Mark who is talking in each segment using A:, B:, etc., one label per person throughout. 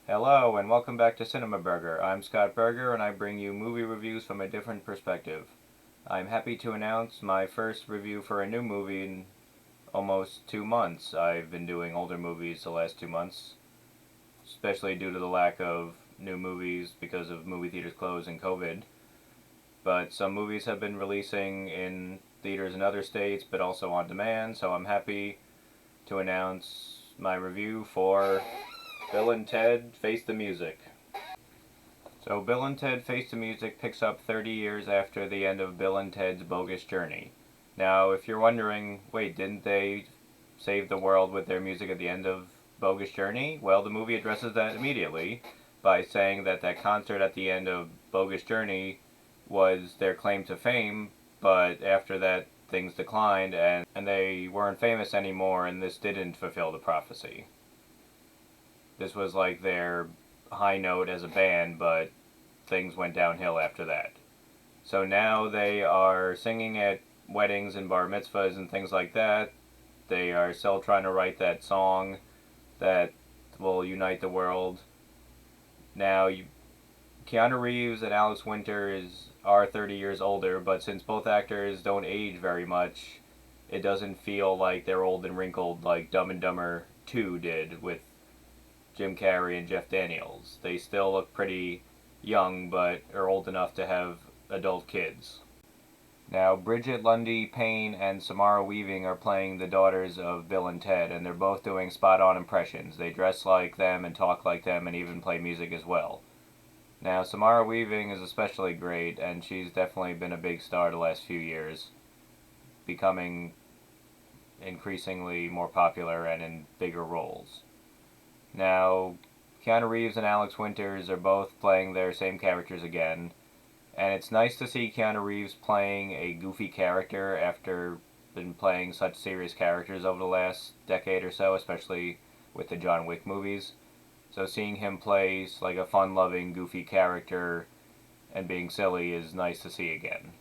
A: Hello and welcome back to CinemaBurger. I'm Scott Berger and I bring you movie reviews from a different perspective. I'm happy to announce my first review for a new movie in almost 2 months. I've been doing older movies the last 2 months, especially due to the lack of new movies because of movie theaters closed and COVID. But some movies have been releasing in theaters in other states but also on demand, so I'm happy to announce my review for Bill and Ted Face the Music. So Bill and Ted Face the Music picks up 30 years after the end of Bill and Ted's Bogus Journey. Now, if you're wondering, wait, didn't they save the world with their music at the end of Bogus Journey? Well, the movie addresses that immediately by saying that that concert at the end of Bogus Journey was their claim to fame, but after that things declined and they weren't famous anymore, and this didn't fulfill the prophecy. This was like their high note as a band, but things went downhill after that. So now they are singing at weddings and bar mitzvahs and things like that. They are still trying to write that song that will unite the world. Now, Keanu Reeves and Alex Winters are 30 years older, but since both actors don't age very much, it doesn't feel like they're old and wrinkled like Dumb and Dumber 2 did with Jim Carrey and Jeff Daniels. They still look pretty young, but are old enough to have adult kids. Now, Bridget Lundy Payne and Samara Weaving are playing the daughters of Bill and Ted, and they're both doing spot-on impressions. They dress like them and talk like them and even play music as well. Now, Samara Weaving is especially great, and she's definitely been a big star the last few years, becoming increasingly more popular and in bigger roles. Now, Keanu Reeves and Alex Winters are both playing their same characters again, and it's nice to see Keanu Reeves playing a goofy character after been playing such serious characters over the last decade or so, especially with the John Wick movies. So seeing him play like a fun-loving, goofy character and being silly is nice to see again.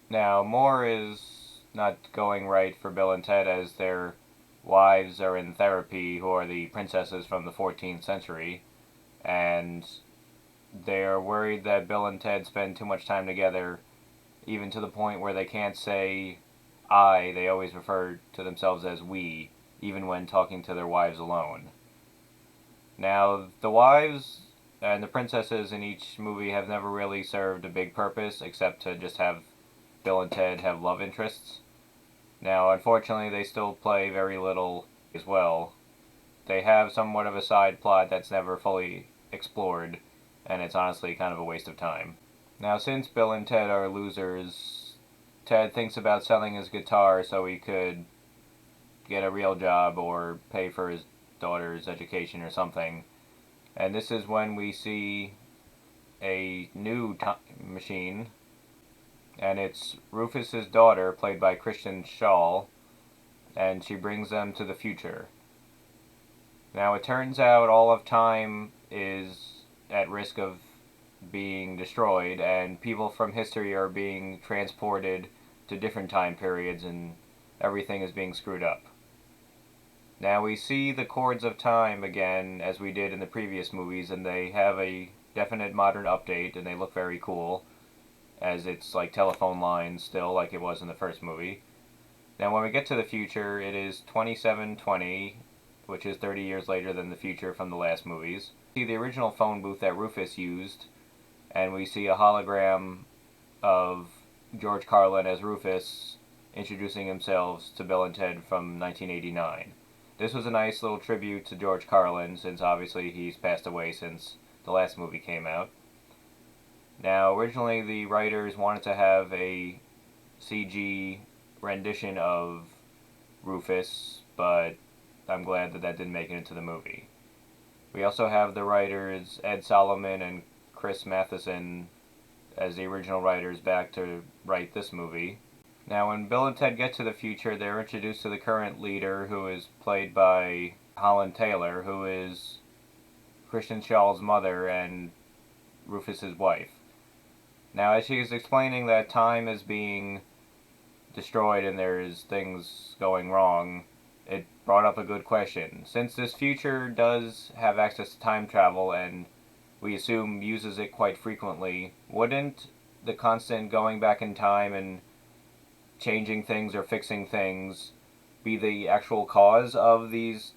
A: Now, more is not going right for Bill and Ted as their wives are in therapy, who are the princesses from the 14th century, and they are worried that Bill and Ted spend too much time together, even to the point where they can't say I. They always refer to themselves as we, even when talking to their wives alone. Now, the wives and the princesses in each movie have never really served a big purpose except to just have Bill and Ted have love interests. Now, unfortunately, they still play very little as well. They have somewhat of a side plot that's never fully explored, and it's honestly kind of a waste of time. Now, since Bill and Ted are losers, Ted thinks about selling his guitar so he could get a real job or pay for his daughter's education or something. And this is when we see a new time machine, and it's Rufus's daughter, played by Kristen Schaal, and she brings them to the future. Now, it turns out all of time is at risk of being destroyed, and people from history are being transported to different time periods, and everything is being screwed up. Now, we see the chords of time again, as we did in the previous movies, and they have a definite modern update, and they look very cool, as it's like telephone lines still, like it was in the first movie. Now, when we get to the future, it is 2720, which is 30 years later than the future from the last movies. We see the original phone booth that Rufus used, and we see a hologram of George Carlin as Rufus introducing himself to Bill and Ted from 1989. This was a nice little tribute to George Carlin, since obviously he's passed away since the last movie came out. Now, originally the writers wanted to have a CG rendition of Rufus, but I'm glad that didn't make it into the movie. We also have the writers Ed Solomon and Chris Matheson as the original writers back to write this movie. Now, when Bill and Ted get to the future, they're introduced to the current leader, who is played by Holland Taylor, who is Kristen Schaal's mother and Rufus's wife. Now, as she is explaining that time is being destroyed and there's things going wrong, it brought up a good question. Since this future does have access to time travel and we assume uses it quite frequently, wouldn't the constant going back in time and changing things or fixing things be the actual cause of these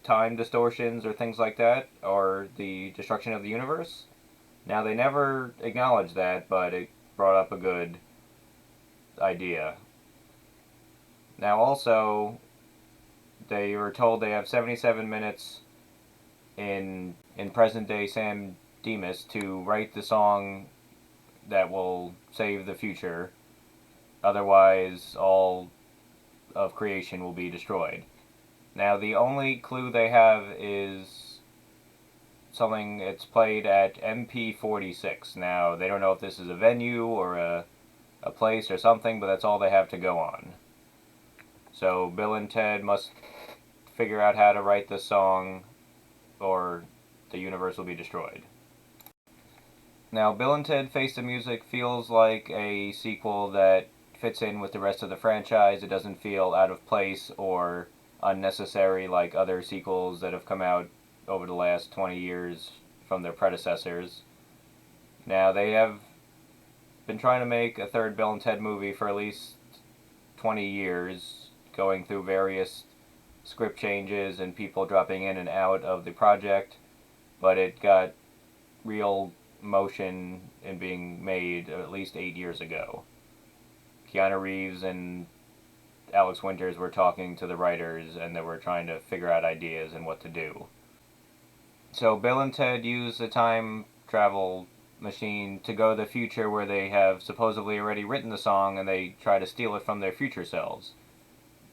A: time distortions or things like that, or the destruction of the universe? Now, they never acknowledged that, but it brought up a good idea. Now, also, they were told they have 77 minutes in present day Sam Demas to write the song that will save the future. Otherwise, all of creation will be destroyed. Now, the only clue they have is something it's played at MP46. Now, they don't know if this is a venue or a place or something, but that's all they have to go on. So, Bill and Ted must figure out how to write this song or the universe will be destroyed. Now, Bill and Ted Face the Music feels like a sequel that fits in with the rest of the franchise. It doesn't feel out of place or unnecessary like other sequels that have come out over the last 20 years from their predecessors. Now, they have been trying to make a third Bill and Ted movie for at least 20 years, going through various script changes and people dropping in and out of the project, but it got real motion in being made at least 8 years ago. Keanu Reeves and Alex Winters were talking to the writers and they were trying to figure out ideas and what to do. So Bill and Ted use a time travel machine to go to the future where they have supposedly already written the song and they try to steal it from their future selves.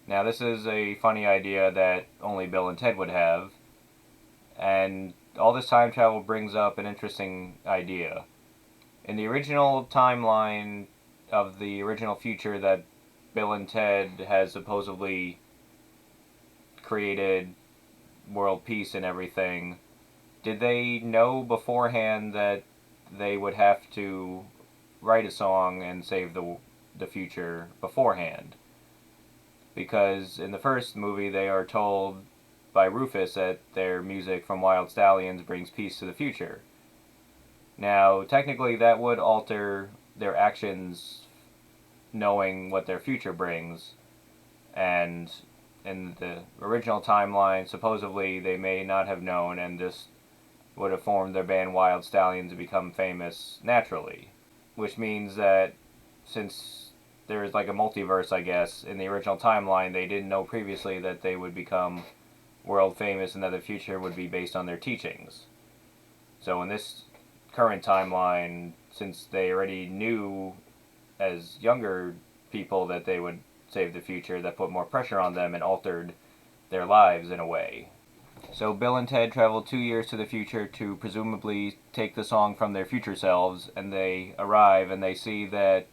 A: Now, this is a funny idea that only Bill and Ted would have, and all this time travel brings up an interesting idea. In the original timeline of the original future that Bill and Ted has supposedly created world peace and everything, did they know beforehand that they would have to write a song and save the future beforehand? Because in the first movie they are told by Rufus that their music from Wild Stallions brings peace to the future. Now, technically that would alter their actions knowing what their future brings, and in the original timeline, supposedly they may not have known and just would have formed their band Wild Stallions to become famous naturally. Which means that since there's like a multiverse, I guess, in the original timeline, they didn't know previously that they would become world famous and that the future would be based on their teachings. So in this current timeline, since they already knew as younger people that they would save the future, that put more pressure on them and altered their lives in a way. So Bill and Ted travel 2 years to the future to presumably take the song from their future selves, and they arrive and they see that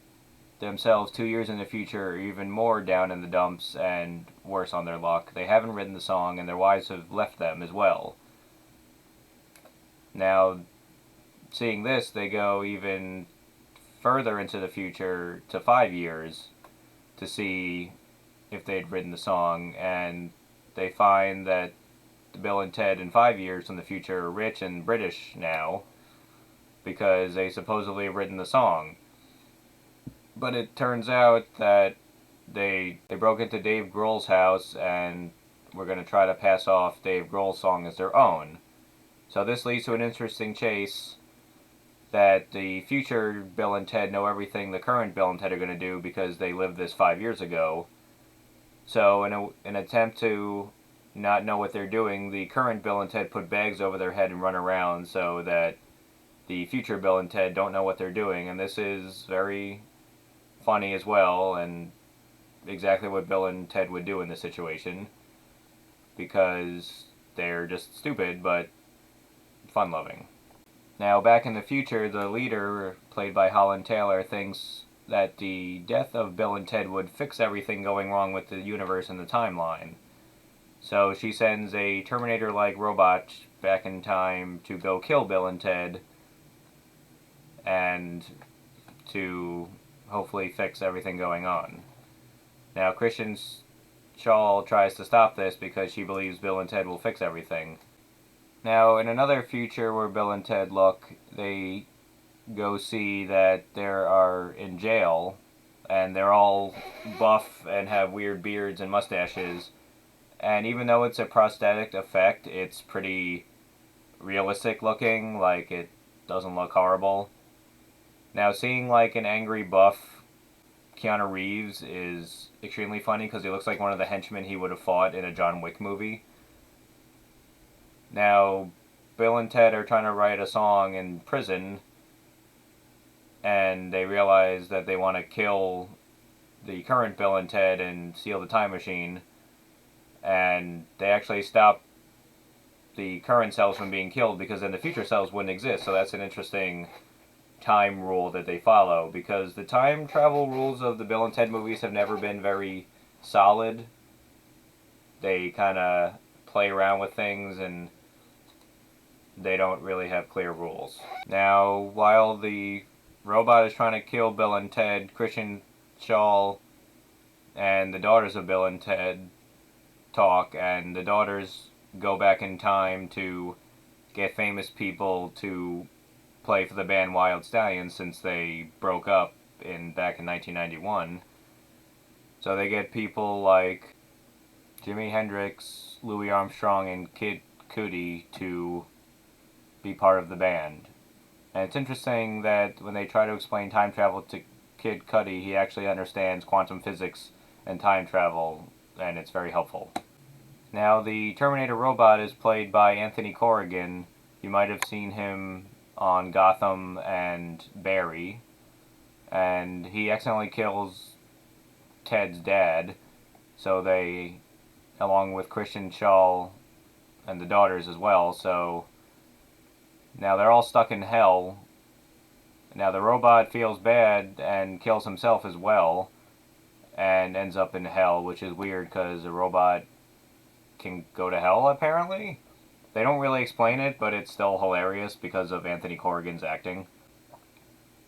A: themselves 2 years in the future are even more down in the dumps and worse on their luck. They haven't written the song and their wives have left them as well. Now, seeing this, they go even further into the future to 5 years to see if they'd written the song, and they find that Bill and Ted in 5 years in the future are rich and British now because they supposedly have written the song. But it turns out that they broke into Dave Grohl's house and were going to try to pass off Dave Grohl's song as their own. So this leads to an interesting chase that the future Bill and Ted know everything the current Bill and Ted are going to do because they lived this 5 years ago. So in an attempt to not know what they're doing, the current Bill and Ted put bags over their head and run around so that the future Bill and Ted don't know what they're doing. And this is very funny as well, and exactly what Bill and Ted would do in this situation, because they're just stupid but fun-loving. Now, back in the future, the leader, played by Holland Taylor, thinks that the death of Bill and Ted would fix everything going wrong with the universe and the timeline. So she sends a Terminator-like robot back in time to go kill Bill and Ted and to hopefully fix everything going on. Now, Christian Shaw tries to stop this because she believes Bill and Ted will fix everything. Now, in another future where Bill and Ted look, they go see that they are in jail, and they're all buff and have weird beards and mustaches. And even though it's a prosthetic effect, it's pretty realistic looking, like it doesn't look horrible. Now, seeing like an angry buff Keanu Reeves is extremely funny because he looks like one of the henchmen he would have fought in a John Wick movie. Now, Bill and Ted are trying to write a song in prison, and they realize that they want to kill the current Bill and Ted and steal the time machine, and they actually stop the current selves from being killed because then the future selves wouldn't exist. So that's an interesting time rule that they follow, because the time travel rules of the Bill and Ted movies have never been very solid. They kind of play around with things and they don't really have clear rules. Now, while the robot is trying to kill Bill and Ted, Christian Shaw and the daughters of Bill and Ted talk, and the daughters go back in time to get famous people to play for the band Wild Stallions since they broke up back in 1991. So they get people like Jimi Hendrix, Louis Armstrong, and Kid Cudi to be part of the band. And it's interesting that when they try to explain time travel to Kid Cudi, he actually understands quantum physics and time travel, and it's very helpful. Now, the Terminator robot is played by Anthony Corrigan. You might have seen him on Gotham and Barry, and he accidentally kills Ted's dad, so they, along with Christian Shaw and the daughters as well, so now they're all stuck in hell. Now the robot feels bad and kills himself as well, and ends up in hell, which is weird because a robot can go to hell, apparently. They don't really explain it, but it's still hilarious because of Anthony Corrigan's acting.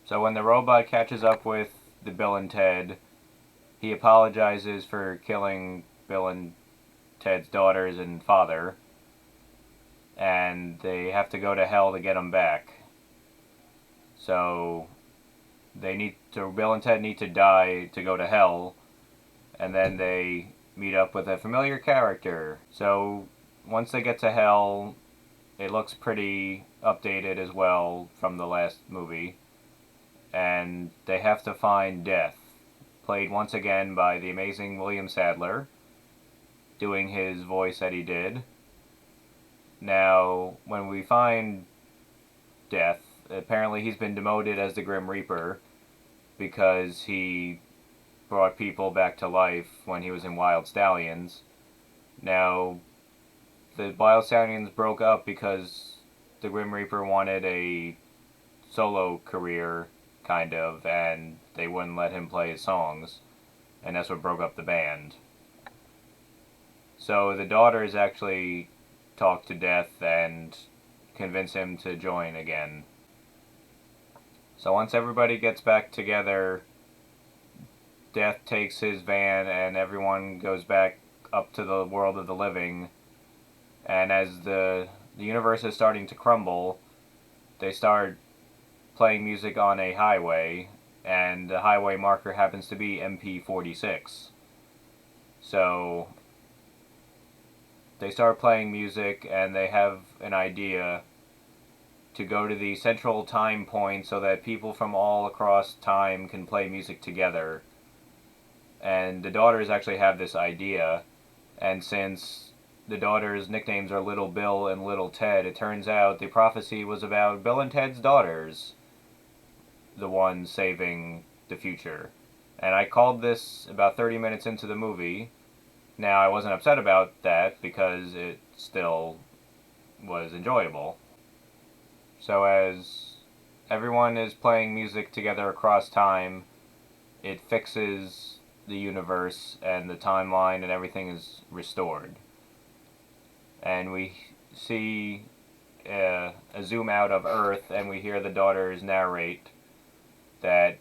A: So when the robot catches up with the Bill and Ted, he apologizes for killing Bill and Ted's daughters and father, and they have to go to hell to get him back. So Bill and Ted need to die to go to hell, and then they meet up with a familiar character. So once they get to hell, it looks pretty updated as well from the last movie, and they have to find Death, played once again by the amazing William Sadler, doing his voice that he did. Now, when we find Death, apparently he's been demoted as the Grim Reaper because he brought people back to life when he was in Wild Stallions. Now, the Wild Stallions broke up because the Grim Reaper wanted a solo career, kind of, and they wouldn't let him play his songs, and that's what broke up the band. So the daughters actually talk to Death and convince him to join again. So once everybody gets back together, Death takes his van and everyone goes back up to the world of the living. And as the universe is starting to crumble, they start playing music on a highway, and the highway marker happens to be MP46. So they start playing music, and they have an idea to go to the central time point so that people from all across time can play music together. And the daughters actually have this idea, and since the daughters' nicknames are Little Bill and Little Ted, it turns out the prophecy was about Bill and Ted's daughters, the ones saving the future. And I called this about 30 minutes into the movie. Now, I wasn't upset about that because it still was enjoyable. So as everyone is playing music together across time, it fixes the universe and the timeline, and everything is restored. And we see a zoom out of Earth, and we hear the daughters narrate that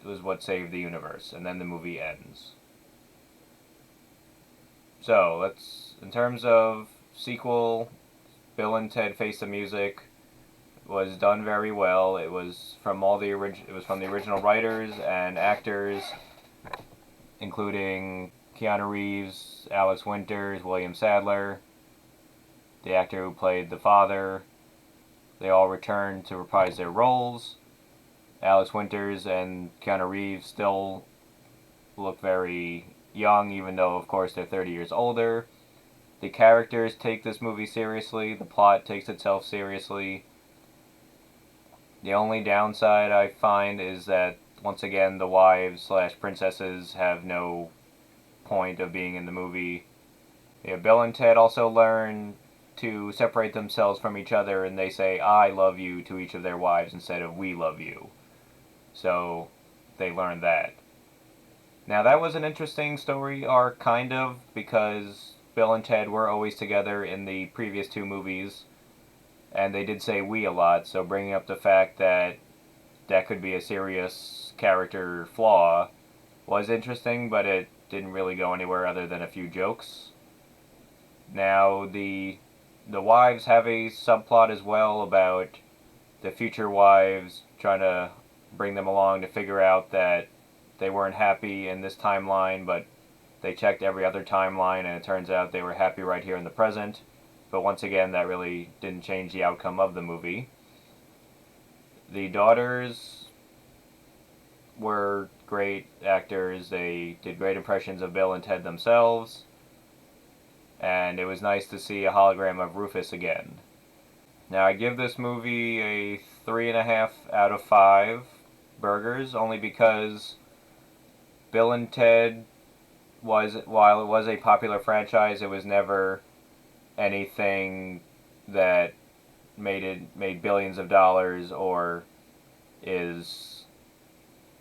A: was what saved the universe, and then the movie ends. So in terms of sequel, Bill and Ted Face the Music was done very well. It was from it was from the original writers and actors, including Keanu Reeves, Alex Winters, William Sadler, the actor who played the father. They all returned to reprise their roles. Alex Winters and Keanu Reeves still look very young, even though, of course, they're 30 years older. The characters take this movie seriously. The plot takes itself seriously. The only downside I find is that, once again, the wives slash princesses have no point of being in the movie. Yeah, Bill and Ted also learn to separate themselves from each other, and they say "I love you" to each of their wives instead of "we love you." So they learn that. Now that was an interesting story arc, kind of, because Bill and Ted were always together in the previous two movies, and they did say "we" a lot, so bringing up the fact that that could be a serious character flaw was interesting, but it didn't really go anywhere other than a few jokes. Now, the wives have a subplot as well about the future wives trying to bring them along to figure out that they weren't happy in this timeline, but they checked every other timeline, and it turns out they were happy right here in the present. But once again, that really didn't change the outcome of the movie. The daughters were great actors. They did great impressions of Bill and Ted themselves. And it was nice to see a hologram of Rufus again. Now, I give this movie a 3.5 out of 5 burgers, only because Bill and Ted while it was a popular franchise, it was never anything that made billions of dollars or is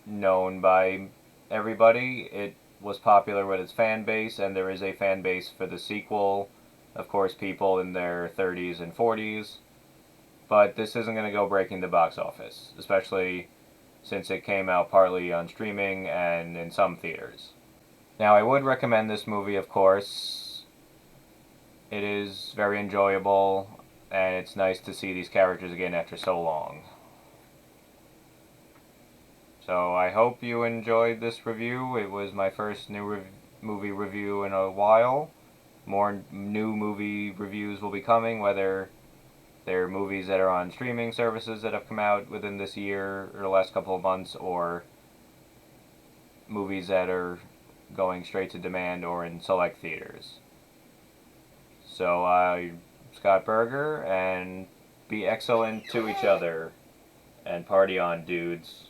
A: known by everybody. It was popular with its fan base, and there is a fan base for the sequel. Of course, people in their 30s and 40s. But this isn't going to go breaking the box office, especially since it came out partly on streaming and in some theaters. Now, I would recommend this movie, of course. It is very enjoyable, and it's nice to see these characters again after so long. So I hope you enjoyed this review. It was my first movie review in a while. More new movie reviews will be coming, whether they're movies that are on streaming services that have come out within this year or the last couple of months, or movies that are going straight to demand or in select theaters. So I'm Scott Berger, and be excellent to each other, and party on, dudes.